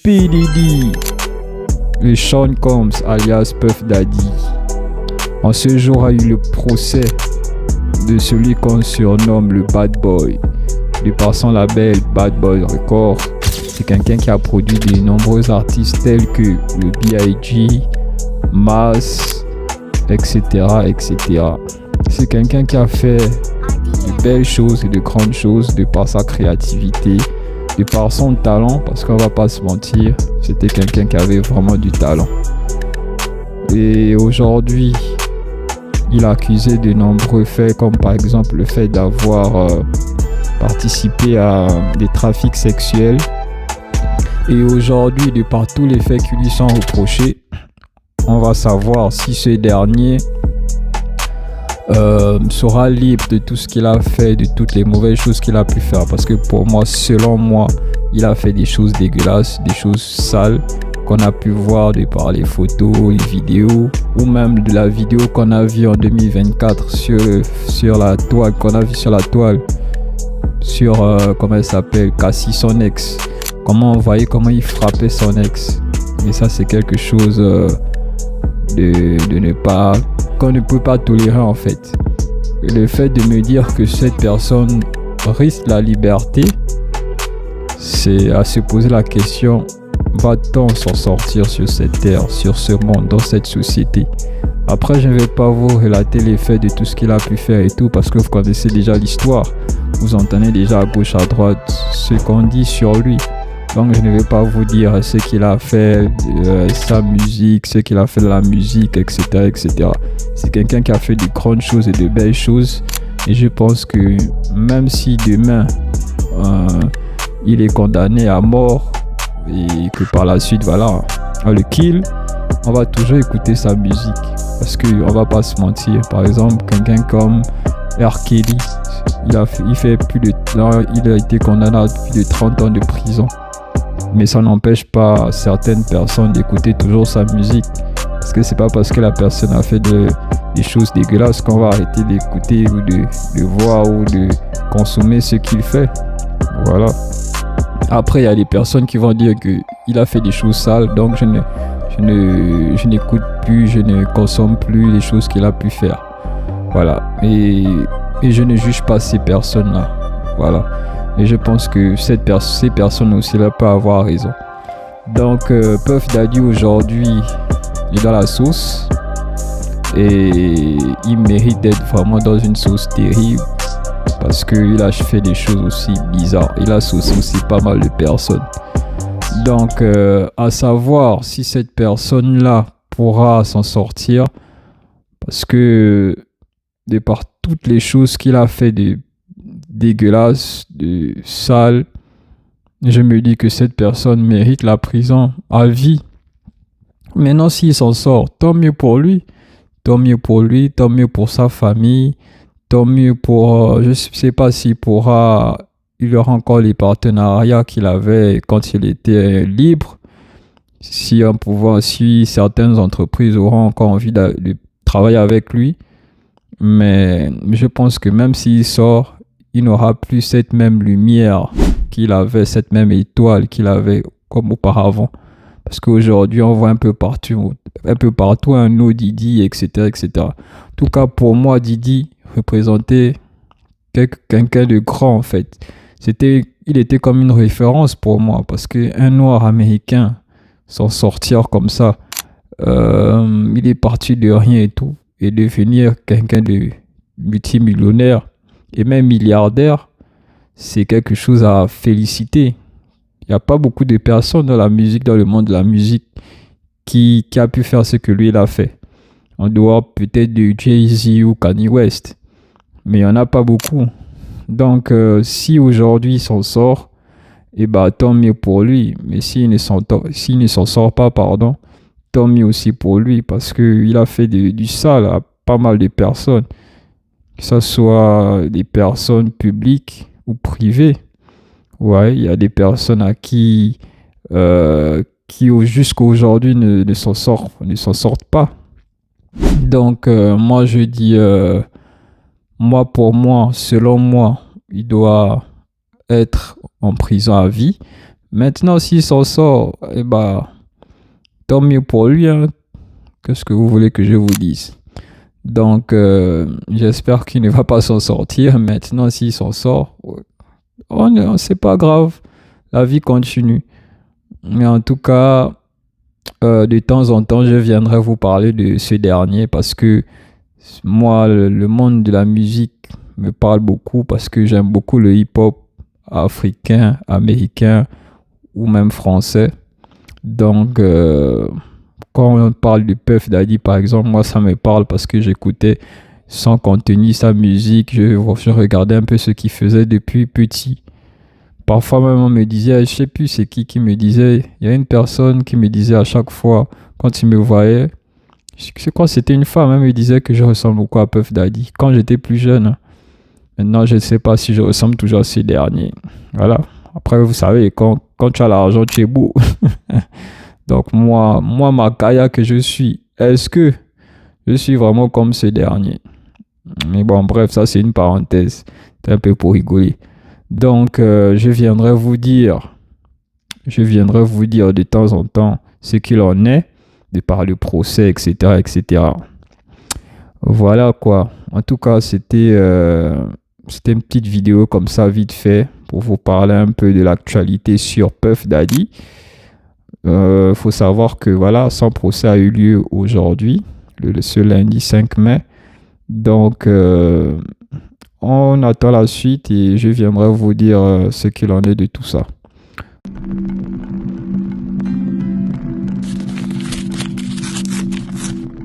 P. Diddy et Sean Combs alias Puff Daddy. En ce jour a eu le procès de celui qu'on surnomme le Bad Boy. De par son label Bad Boy Records, c'est quelqu'un qui a produit de nombreux artistes tels que le B.I.G., Mass, etc. C'est quelqu'un qui a fait de belles choses et de grandes choses de par sa créativité, de par son talent, parce qu'on va pas se mentir, c'était quelqu'un qui avait vraiment du talent. Et aujourd'hui, il est accusé de nombreux faits, comme par exemple le fait d'avoir participé à des trafics sexuels. Et aujourd'hui, de par tous les faits qui lui sont reprochés, on va savoir si ce dernier sera libre de tout ce qu'il a fait, de toutes les mauvaises choses qu'il a pu faire. Parce que pour moi, selon moi, il a fait des choses dégueulasses, des choses sales qu'on a pu voir de par les photos, les vidéos, ou même de la vidéo qu'on a vue en 2024 sur la toile, comment elle s'appelle, Cassie, son ex. Comment on voyait comment il frappait son ex. Et ça, c'est quelque chose qu'on ne peut pas tolérer en fait. Et le fait de me dire que cette personne risque la liberté, c'est à se poser la question: va-t-on s'en sortir sur cette terre, sur ce monde, dans cette société? Après, je ne vais pas vous relater les faits de tout ce qu'il a pu faire et tout, parce que vous connaissez déjà l'histoire. Vous entendez déjà à gauche, à droite ce qu'on dit sur lui. Donc, je ne vais pas vous dire ce qu'il a fait, sa musique, ce qu'il a fait de la musique, etc. C'est quelqu'un qui a fait de grandes choses et de belles choses. Et je pense que même si demain, il est condamné à mort, et que par la suite, voilà, on le kill, on va toujours écouter sa musique. Parce qu'on va pas se mentir. Par exemple, quelqu'un comme R. Kelly, il a été condamné à plus de 30 ans de prison. Mais ça n'empêche pas certaines personnes d'écouter toujours sa musique. Parce que c'est pas parce que la personne a fait des choses dégueulasses qu'on va arrêter d'écouter ou de voir ou de consommer ce qu'il fait. Voilà. Après, il y a des personnes qui vont dire qu'il a fait des choses sales, donc je n'écoute plus, je ne consomme plus les choses qu'il a pu faire. Voilà. Et je ne juge pas ces personnes-là. Voilà. Et je pense que ces personnes aussi-là peuvent avoir raison. Donc, Puff Daddy aujourd'hui, il est dans la sauce. Et il mérite d'être vraiment dans une sauce terrible. Parce qu'il a fait des choses aussi bizarres. Il a saucé aussi pas mal de personnes. Donc, à savoir si cette personne-là pourra s'en sortir. Parce que, de par toutes les choses qu'il a fait de dégueulasse, de sale, je me dis que cette personne mérite la prison à vie. Maintenant, s'il s'en sort, tant mieux pour lui, tant mieux pour sa famille, tant mieux pour, je ne sais pas s'il pourra, il aura encore les partenariats qu'il avait quand il était libre, si certaines entreprises auront encore envie de travailler avec lui. Mais je pense que même s'il sort, il n'aura plus cette même lumière qu'il avait, cette même étoile qu'il avait comme auparavant. Parce qu'aujourd'hui, on voit un peu partout un autre Diddy, etc. En tout cas, pour moi, Diddy représentait quelqu'un de grand, en fait. Il était comme une référence pour moi, parce qu'un noir américain s'en sortir comme ça, il est parti de rien et tout, et devenir quelqu'un de multimillionnaire, et même milliardaire, c'est quelque chose à féliciter. Il n'y a pas beaucoup de personnes dans le monde de la musique, qui a pu faire ce que lui il a fait. En dehors peut-être de Jay-Z ou Kanye West. Mais il n'y en a pas beaucoup. Donc, si aujourd'hui il s'en sort, tant mieux pour lui. Mais s'il ne s'en sort pas, tant mieux aussi pour lui. Parce qu'il a fait du sale à pas mal de personnes. Que ce soit des personnes publiques ou privées. Ouais, il y a des personnes à qui jusqu'à aujourd'hui ne s'en sortent pas. Donc, moi, je dis, selon moi, il doit être en prison à vie. Maintenant, s'il s'en sort, eh bah, tant mieux pour lui, hein. Qu'est-ce que vous voulez que je vous dise? Donc, j'espère qu'il ne va pas s'en sortir. Maintenant, s'il s'en sort, c'est pas grave. La vie continue. Mais en tout cas, de temps en temps, je viendrai vous parler de ce dernier parce que moi, le monde de la musique me parle beaucoup parce que j'aime beaucoup le hip-hop africain, américain ou même français. Donc, quand on parle de Puff Daddy, par exemple, moi, ça me parle parce que j'écoutais son contenu, sa musique, je regardais un peu ce qu'il faisait depuis petit. Parfois même, on me disait, je sais plus c'est qui me disait, il y a une personne qui me disait à chaque fois, quand il me voyait, je crois que c'était une femme, elle me disait que je ressemble beaucoup à Puff Daddy quand j'étais plus jeune, hein. Maintenant, je ne sais pas si je ressemble toujours à ces derniers. Voilà. Après, vous savez, quand tu as l'argent, tu es beau. Donc, moi, Makaya que je suis, est-ce que je suis vraiment comme ce dernier? Mais bon, bref, ça, c'est une parenthèse. C'est un peu pour rigoler. Donc, je viendrai vous dire de temps en temps ce qu'il en est, de par le procès, etc., etc. Voilà quoi. En tout cas, c'était une petite vidéo comme ça, vite fait, pour vous parler un peu de l'actualité sur Puff Daddy. Faut savoir que voilà, son procès a eu lieu aujourd'hui, ce lundi 5 mai. Donc, on attend la suite et je viendrai vous dire ce qu'il en est de tout ça.